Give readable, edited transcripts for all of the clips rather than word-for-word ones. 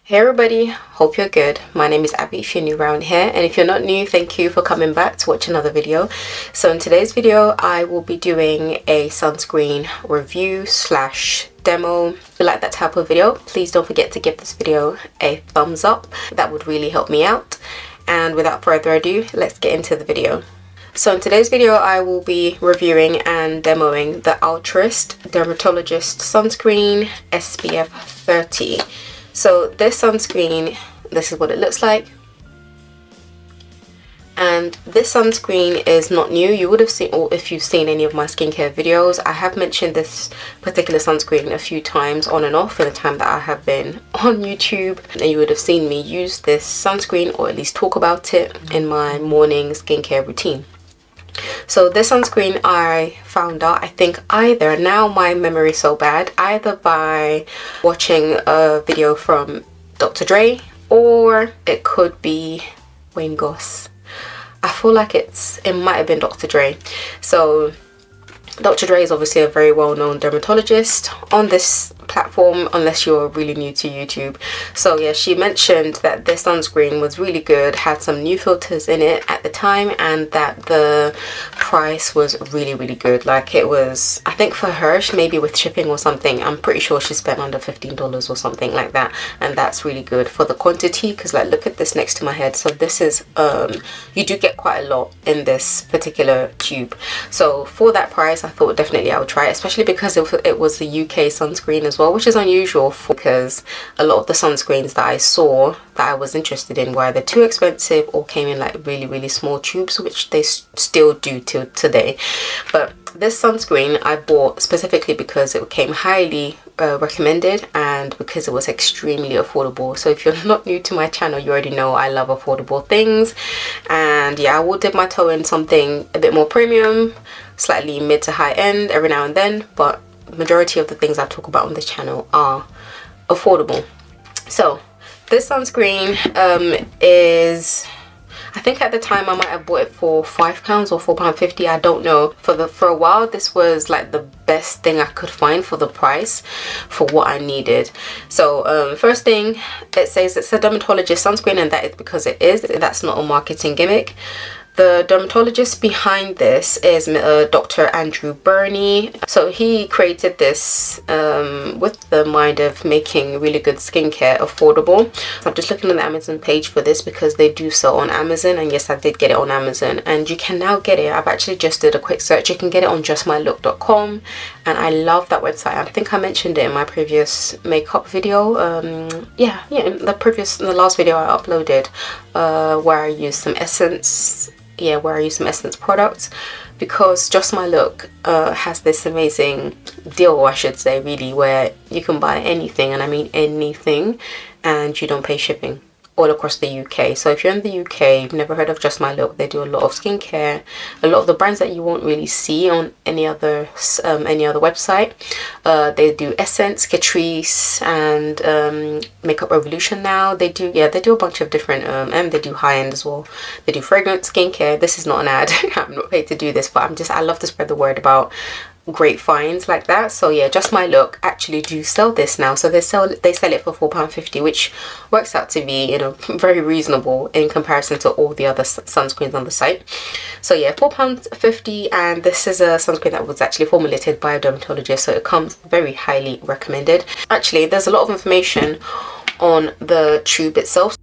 Hey everybody, hope you're good. My name is Abby if you're new around here, and if you're not new, thank you for coming back to watch another video. So in today's video I will be doing a sunscreen review slash demo. If you like that type of video, please don't forget to give this video a thumbs up. That would really help me out. And without further ado, let's get into the video. So in today's video I will be reviewing and demoing the ALTRUIST Dermatologist Sunscreen SPF 30. So this sunscreen, this is what it looks like, and this sunscreen is not new. You would have seen, or if you've seen any of my skincare videos, I have mentioned this particular sunscreen a few times on and off in the time that I have been on YouTube, and you would have seen me use this sunscreen or at least talk about it in my morning skincare routine. So this sunscreen I found out, I think either, now my memory is so bad, either by watching a video from Dr. Dre, or it could be Wayne Goss. I feel like it might have been Dr. Dre. So Dr. Dre is obviously a very well-known dermatologist on this platform, unless you're really new to YouTube. So yeah, she mentioned that this sunscreen was really good, had some new filters in it at the time, and that the price was really good. Like, it was, I think for her, maybe with shipping or something, I'm pretty sure she spent under $15 or something like that, and that's really good for the quantity. Because like, look at this next to my head. So this is you do get quite a lot in this particular tube. So for that price, I thought definitely I would try it, especially because it was the UK sunscreen as well, which is unusual because a lot of the sunscreens that I saw that I was interested in were either too expensive or came in like really small tubes, which they still do till today. But this sunscreen I bought specifically because it came highly recommended and because it was extremely affordable. So if you're not new to my channel, you already know I love affordable things, and yeah, I will dip my toe in something a bit more premium, slightly mid to high end every now and then, but the majority of the things I talk about on this channel are affordable. So this sunscreen is, I think at the time I might have bought it for £5 or £4.50, I don't know. For a while this was like the best thing I could find for the price for what I needed. So first thing, it says it's a dermatologist sunscreen, and that is because it is. That's not a marketing gimmick. The dermatologist behind this is Dr. Andrew Burney. So he created this with the mind of making really good skincare affordable. So I'm just looking at the Amazon page for this because they do sell on Amazon, and yes, I did get it on Amazon, and you can now get it. I've actually just did a quick search. You can get it on justmylook.com, and I love that website. I think I mentioned it in my previous makeup video. Yeah, in the last video I uploaded, where I used some essence. Yeah, where I use some essence products, because Just My Look has this amazing deal, I should say, really, where you can buy anything, and I mean anything, and you don't pay shipping all across the UK. So if you're in the UK, you've never heard of Just My Look, they do a lot of skincare, a lot of the brands that you won't really see on any other website. They do Essence, Catrice, and Makeup Revolution now. They do a bunch of different and they do high-end as well. They do fragrance, skincare. This is not an ad. I'm not paid to do this, but I love to spread the word about great finds like that. So yeah, Just My Look actually do sell this now. So they sell it for £4.50, which works out to be, you know, very reasonable in comparison to all the other sunscreens on the site. So yeah, £4.50, and this is a sunscreen that was actually formulated by a dermatologist, so it comes very highly recommended. Actually, there's a lot of information on the tube itself.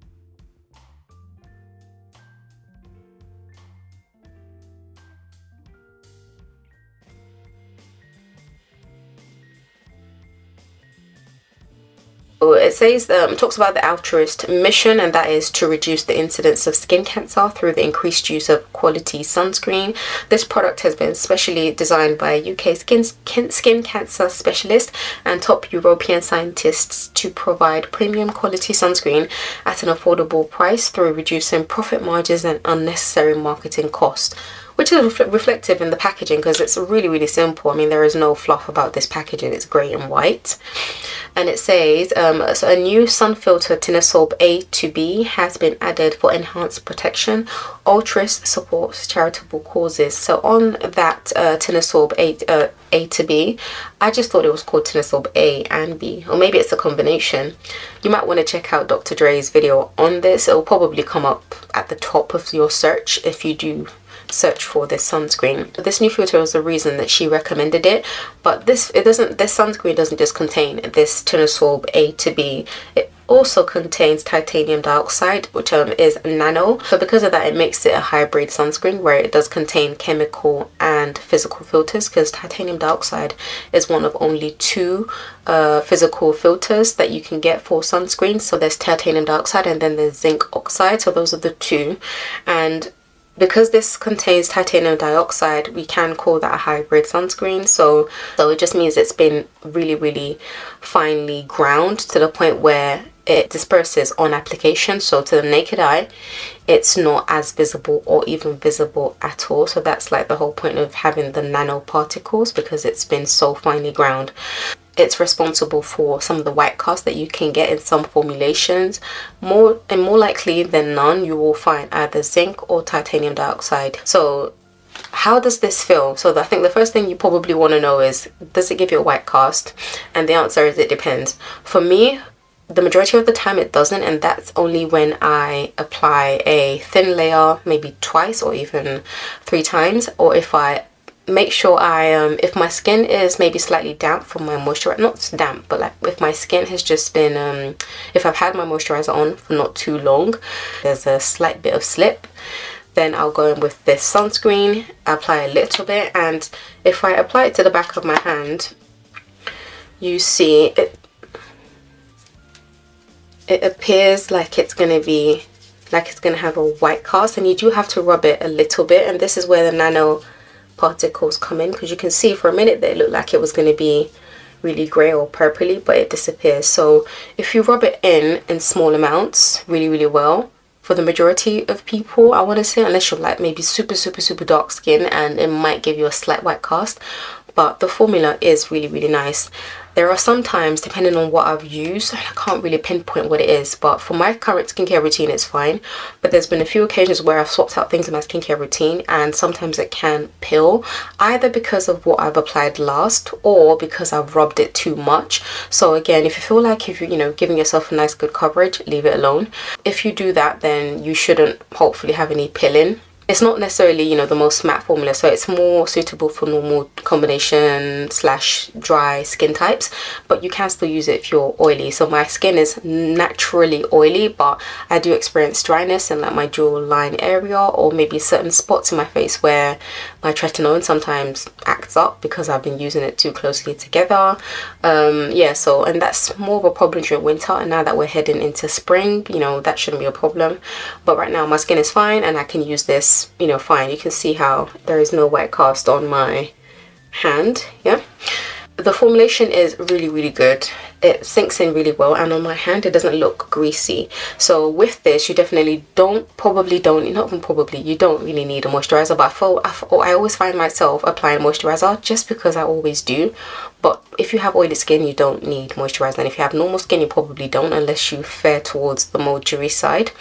It says, talks about the altruist mission, and that is to reduce the incidence of skin cancer through the increased use of quality sunscreen. This product has been specially designed by a UK skin cancer specialist and top European scientists to provide premium quality sunscreen at an affordable price through reducing profit margins and unnecessary marketing costs. which is reflective in the packaging because it's really simple. I mean, there is no fluff about this packaging. It's grey and white, and it says so a new sun filter Tinosorb A to B has been added for enhanced protection. ALTRUIST supports charitable causes. So on that Tinosorb A to B, I just thought it was called Tinosorb A and B, or maybe it's a combination. You might want to check out Dr. Dre's video on this. It will probably come up at the top of your search if you do search for this sunscreen. This new filter was the reason that she recommended it, but this sunscreen doesn't just contain this Tinosorb A to B. It also contains titanium dioxide, which is nano. So because of that, it makes it a hybrid sunscreen where it does contain chemical and physical filters, because titanium dioxide is one of only two physical filters that you can get for sunscreen. So there's titanium dioxide and then there's zinc oxide. So those are the two. And because this contains titanium dioxide, we can call that a hybrid sunscreen. So it just means it's been really finely ground to the point where it disperses on application. So to the naked eye, it's not as visible or even visible at all. So that's like the whole point of having the nanoparticles, because it's been so finely ground. It's responsible for some of the white cast that you can get in some formulations. More likely than none, you will find either zinc or titanium dioxide. So how does this feel? So I think the first thing you probably want to know is, does it give you a white cast? And the answer is it depends. For me, the majority of the time it doesn't, and that's only when I apply a thin layer maybe twice or even 3 times, or if I make sure if my skin is maybe slightly damp from my moisturizer, not damp, but like if my skin has just been if I've had my moisturizer on for not too long, there's a slight bit of slip, then I'll go in with this sunscreen, apply a little bit, and if I apply it to the back of my hand, you see it appears like it's going to have a white cast, and you do have to rub it a little bit, and this is where the nano particles come in, because you can see for a minute that it looked like it was going to be really grey or purpley, but it disappears. So if you rub it in small amounts really well, for the majority of people, I want to say, unless you're like maybe super dark skin, and it might give you a slight white cast, but the formula is really nice. There are some times, depending on what I've used, I can't really pinpoint what it is, but for my current skincare routine it's fine. But there's been a few occasions where I've swapped out things in my skincare routine, and sometimes it can peel, either because of what I've applied last or because I've rubbed it too much. So again, if you feel like if you're giving yourself a nice good coverage, leave it alone. If you do that, then you shouldn't hopefully have any peeling. It's not necessarily, the most matte formula, so it's more suitable for normal combination / dry skin types, but you can still use it if you're oily. So my skin is naturally oily, but I do experience dryness in like my jawline area, or maybe certain spots in my face where my tretinoin sometimes acts up because I've been using it too closely together. Yeah, so, and that's more of a problem during winter, and now that we're heading into spring, that shouldn't be a problem. But right now my skin is fine, and I can use this fine. You can see how there is no white cast on my hand. Yeah, the formulation is really good. It sinks in really well, and on my hand it doesn't look greasy. So with this, you definitely you don't really need a moisturizer, but I always find myself applying moisturizer just because I always do. But if you have oily skin, you don't need moisturizer, and if you have normal skin, you probably don't, unless you fare towards the more dewy side.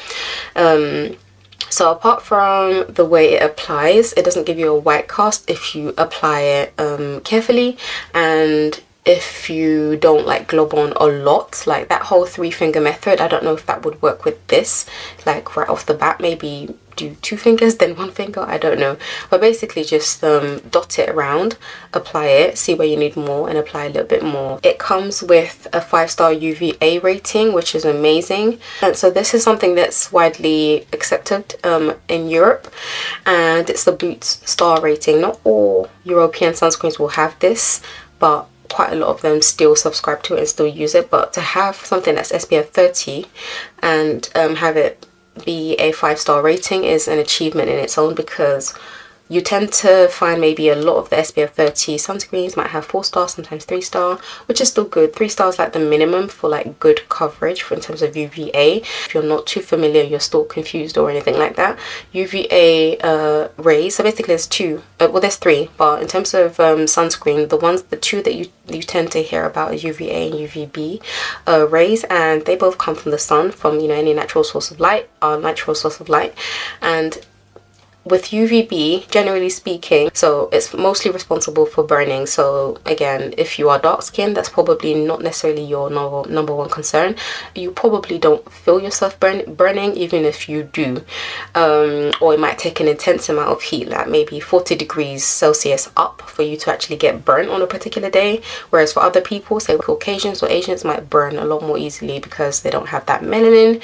So apart from the way it applies, it doesn't give you a white cast if you apply it carefully, and if you don't like glob on a lot, like that whole 3-finger method. I don't know if that would work with this, like right off the bat. Maybe do 2 fingers then 1 finger, I don't know, but basically just dot it around, apply it, see where you need more, and apply a little bit more. It comes with a 5-star UVA rating, which is amazing, and so this is something that's widely accepted in Europe, and it's the Boots star rating. Not all European sunscreens will have this, but quite a lot of them still subscribe to it and still use it. But to have something that's SPF 30 and have it be a 5-star rating is an achievement in its own, because You tend to find maybe a lot of the SPF 30 sunscreens might have 4 stars, sometimes 3 star, which is still good. 3 stars like the minimum for like good coverage in terms of UVA. If you're not too familiar, you're still confused or anything like that, UVA rays, so basically there's two, well there's three, but in terms of sunscreen, the two that you tend to hear about is UVA and UVB rays, and they both come from the sun, from any natural source of light, and with UVB, generally speaking, so it's mostly responsible for burning. So again, if you are dark skinned, that's probably not necessarily your number one concern. You probably don't feel yourself burning, even if you do, or it might take an intense amount of heat, like maybe 40 degrees Celsius up, for you to actually get burnt on a particular day. Whereas for other people, say Caucasians or Asians, might burn a lot more easily because they don't have that melanin,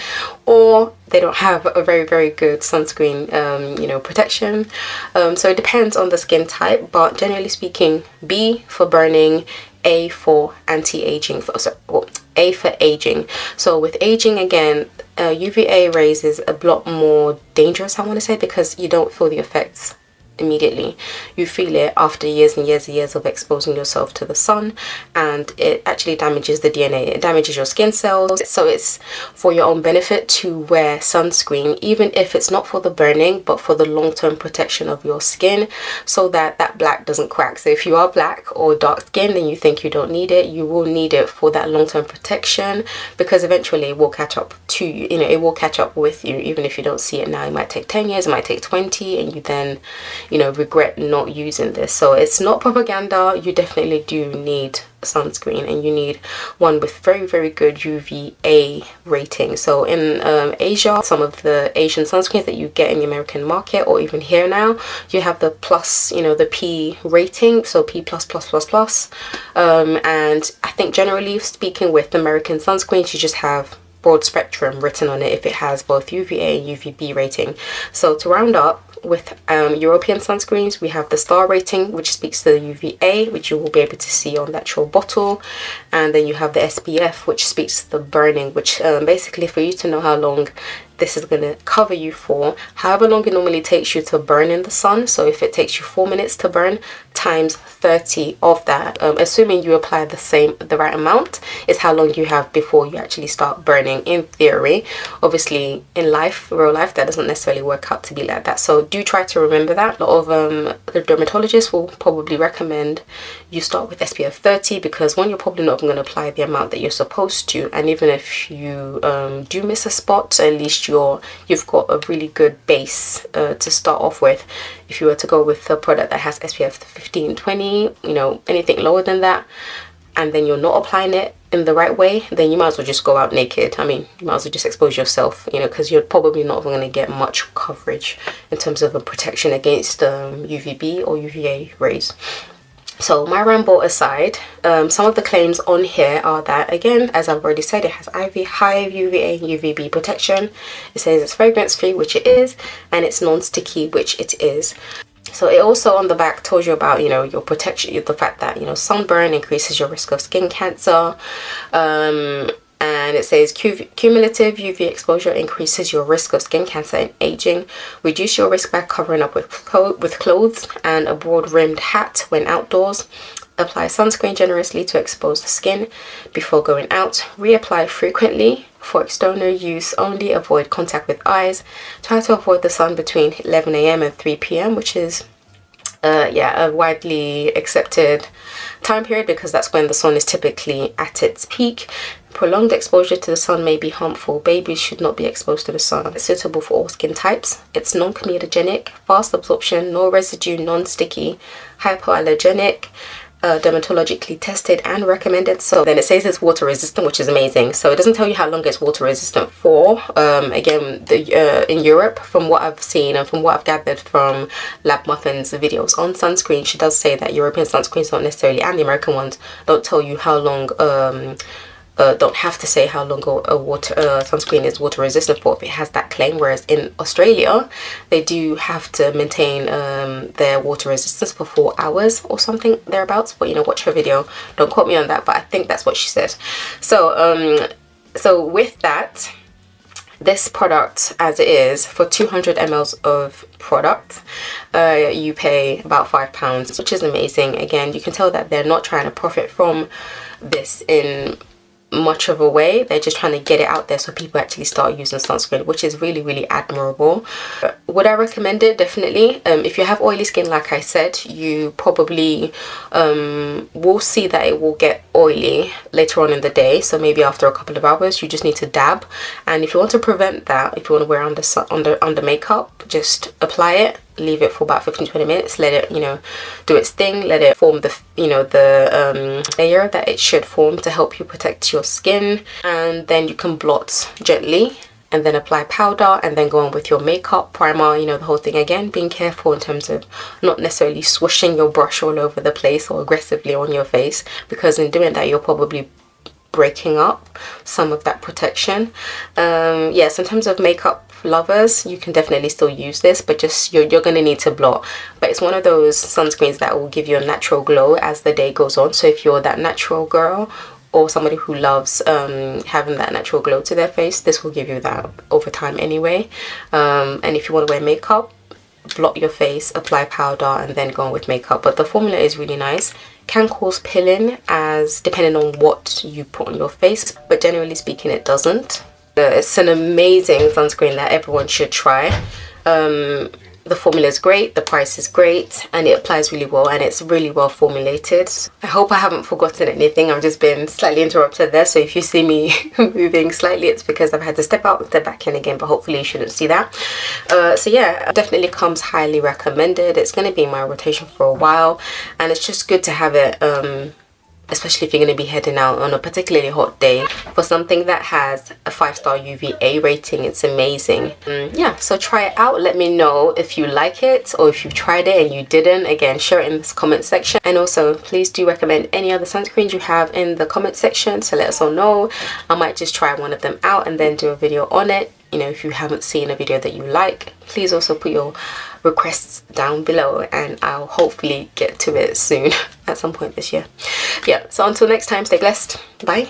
or they don't have a very good sunscreen protection. So it depends on the skin type, but generally speaking, B for burning, A for anti-aging, A for aging. So with aging, again, UVA rays is a lot more dangerous, I want to say, because you don't feel the effects immediately. You feel it after years and years of exposing yourself to the sun, and it actually damages the DNA, it damages your skin cells. So it's for your own benefit to wear sunscreen, even if it's not for the burning, but for the long-term protection of your skin, so that that black doesn't crack. So if you are black or dark skinned and you think you don't need it, you will need it for that long-term protection, because eventually it will catch up to you. It will catch up with you, even if you don't see it now. It might take 10 years, it might take 20, and you then regret not using this. So it's not propaganda. You definitely do need sunscreen, and you need one with very good UVA rating. So in Asia, some of the Asian sunscreens that you get in the American market, or even here now, you have the plus, the P rating, so P++++. And I think generally speaking, with American sunscreens, you just have broad spectrum written on it if it has both UVA and UVB rating. So to round up, with European sunscreens, we have the star rating, which speaks to the UVA, which you will be able to see on the actual bottle, and then you have the SPF, which speaks to the burning, which basically for you to know how long this is going to cover you for, however long it normally takes you to burn in the sun. So if it takes you 4 minutes to burn, times 30 of that, assuming you apply the right amount, is how long you have before you actually start burning, in theory. Obviously in real life, that doesn't necessarily work out to be like that, so do try to remember that. A lot of the dermatologists will probably recommend you start with SPF 30, because one, you're probably not going to apply the amount that you're supposed to, and even if you do miss a spot, at least you've got a really good base to start off with. If you were to go with a product that has SPF 15, 20, anything lower than that, and then you're not applying it in the right way, then you might as well just go out naked. I mean, you might as well just expose yourself, because you're probably not going to get much coverage in terms of a protection against UVB or UVA rays. So my ramble aside, some of the claims on here are that, again, as I've already said, it has high UVA and UVB protection. It says it's fragrance free, which it is, and it's non-sticky, which it is. So it also on the back tells you about, your protection, the fact that, sunburn increases your risk of skin cancer. And it says cumulative UV exposure increases your risk of skin cancer and aging. Reduce your risk by covering up with clothes and a broad-rimmed hat when outdoors. Apply sunscreen generously to expose the skin before going out. Reapply frequently. For external use only, avoid contact with eyes. Try to avoid the sun between 11 AM and 3 PM, which is a widely accepted time period, because that's when the sun is typically at its peak. Prolonged exposure to the sun may be harmful. Babies should not be exposed to the sun. It's suitable for all skin types. It's non-comedogenic, fast absorption, no residue, non-sticky, hypoallergenic, dermatologically tested and recommended. So then it says it's water resistant, which is amazing. So it doesn't tell you how long it's water resistant for. Again, in Europe, from what I've seen and from what I've gathered from Lab Muffin's videos on sunscreen, she does say that European sunscreens don't necessarily, and the American ones, don't tell you how long, don't have to say how long a sunscreen is water resistant for if it has that claim. Whereas in Australia, they do have to maintain their water resistance for 4 hours or something thereabouts. But watch her video, don't quote me on that, but I think that's what she said. So so with that, This product, as it is, for 200 mls of product, you pay about £5, which is amazing. Again, you can tell that they're not trying to profit from this in much of a way. They're just trying to get it out there so people actually start using sunscreen, which is really, really admirable. Would I recommend it? Definitely. If you have oily skin, like I said, you probably will see that it will get oily later on in the day. So maybe after a couple of hours, you just need to dab. And if you want to prevent that, if you want to wear under makeup, just apply it, leave it for about 15-20 minutes, let it, you know, do its thing, let it form the, you know, the layer that it should form to help you protect your skin. And then you can blot gently and then apply powder and then go on with your makeup, primer, you know, the whole thing. Again, being careful in terms of not necessarily swooshing your brush all over the place or aggressively on your face, because in doing that you're probably breaking up some of that protection. Yeah, so in terms of makeup lovers, you can definitely still use this, but just you're gonna need to blot. But it's one of those sunscreens that will give you a natural glow as the day goes on. So if you're that natural girl or somebody who loves having that natural glow to their face, this will give you that over time anyway. And if you want to wear makeup, blot your face, apply powder, and then go on with makeup. But the formula is really nice. Can cause peeling as depending on what you put on your face, but generally speaking it doesn't. It's an amazing sunscreen that everyone should try. The formula is great, the price is great, and it applies really well, and it's really well formulated. I hope I haven't forgotten anything. I've just been slightly interrupted there, so if you see me moving slightly, it's because I've had to step out and step back in again, but hopefully you shouldn't see that. So yeah, definitely comes highly recommended. It's going to be in my rotation for a while, and it's just good to have it, especially if you're going to be heading out on a particularly hot day, for something that has a 5-star UVA rating. It's amazing. Yeah, so try it out. Let me know if you like it, or if you've tried it and you didn't. Again, share it in this comment section, and also please do recommend any other sunscreens you have in the comment section, so let us all know. I might just try one of them out and then do a video on it. You know, if you haven't seen a video that you like, please also put your requests down below, and I'll hopefully get to it soon at some point this year. Yeah, so until next time, stay blessed. Bye.